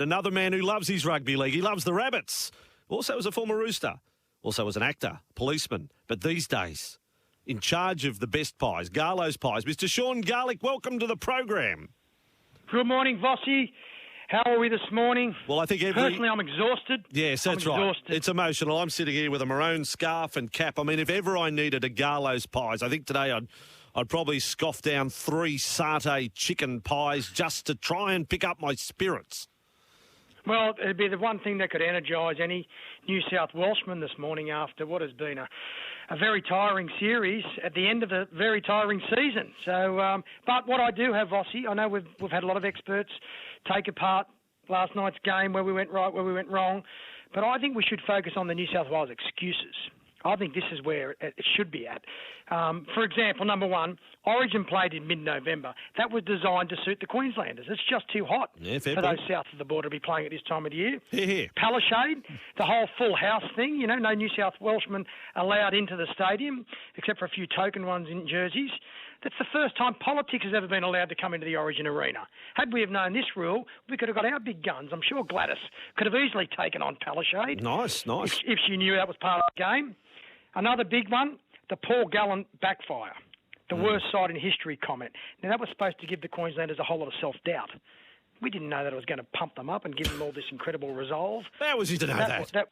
Another man who loves his rugby league. He loves the Rabbits. Also was a former Rooster. Also was an actor, policeman. But these days, in charge of the best pies, Garlo's Pies, Mr. Sean Garlick, welcome to the program. Good morning, Vossi. How are we this morning? Well, I think Personally, I'm exhausted. Yes, that's right. It's emotional. I'm sitting here with a maroon scarf and cap. I mean, if ever I needed a Garlo's Pies, I think today I'd probably scoff down 3 satay chicken pies just to try and pick up my spirits. Well, it'd be the one thing that could energise any New South Welshman this morning after what has been a very tiring series at the end of a very tiring season. So, but what I do have, Vossi, I know we've had a lot of experts take apart last night's game, where we went right, where we went wrong, but I think we should focus on the New South Wales excuses. I think this is where it should be at. For example, number one, Origin played in mid-November. That was designed to suit the Queenslanders. It's just too hot for those south of the border to be playing at this time of the year. Yeah. Palaszczuk, the whole full house thing, no New South Welshmen allowed into the stadium, except for a few token ones in jerseys. That's the first time politics has ever been allowed to come into the Origin arena. Had we have known this rule, we could have got our big guns. I'm sure Gladys could have easily taken on Palaszczuk. Nice. If she knew that was part of the game. Another big one, the Paul Gallen backfire. The worst side in history comment. Now, that was supposed to give the Queenslanders a whole lot of self-doubt. We didn't know that it was going to pump them up and give them all this incredible resolve. How was he to know that?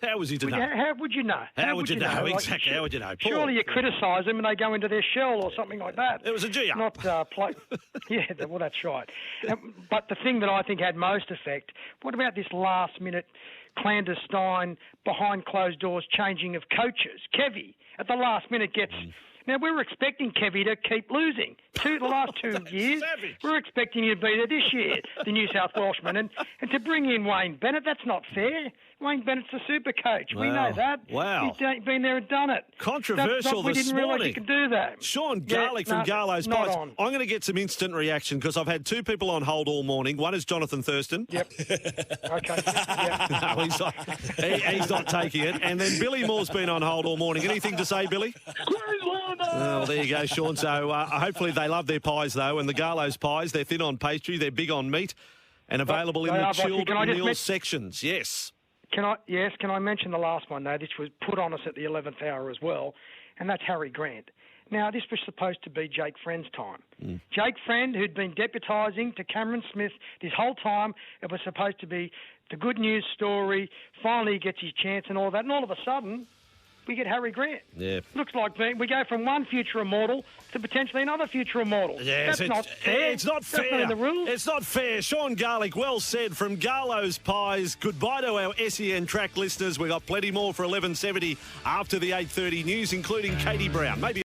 How was he to know? How would you know? How would you know? Exactly. How would you know? Paul. Surely you criticise them and they go into their shell or something like that. It was a G-up. Not play. Yeah, well, that's right. But the thing that I think had most effect, what about this last-minute clandestine, behind closed doors changing of coaches? Kevy, at the last minute, gets... Now, we were expecting Kevy to keep losing the last 2 years. Savage. We were expecting him to be there this year, the New South Welshman. And to bring in Wayne Bennett, that's not fair. Wayne Bennett's the super coach. Wow. We know that. Wow. He's been there and done it. Controversial We this didn't realise morning. you could do that. Sean Garlick from Garlo's Pies. On. I'm going to get some instant reaction because I've had 2 people on hold all morning. One is Jonathan Thurston. Yep. Okay. Yep. No, he's not taking it. And then Billy Moore's been on hold all morning. Anything to say, Billy? Well, there you go, Sean. So hopefully they love their pies, though. And the Garlo's Pies, they're thin on pastry, they're big on meat, and available in the chilled meal sections. Yes. Can I mention the last one, though? This was put on us at the 11th hour as well, and that's Harry Grant. Now, this was supposed to be Jake Friend's time. Jake Friend, who'd been deputising to Cameron Smith this whole time, it was supposed to be the good news story. Finally, he gets his chance and all that, and all of a sudden, we get Harry Grant. Yeah. Looks like we go from one future immortal to potentially another future immortal. Yes, That's not fair. It's not fair. That's not in the rules. It's not fair. Sean Garlick, well said from Garlo's Pies. Goodbye to our SEN track listeners. We've got plenty more for 11:70 after the 8:30 news, including Katie Brown. Maybe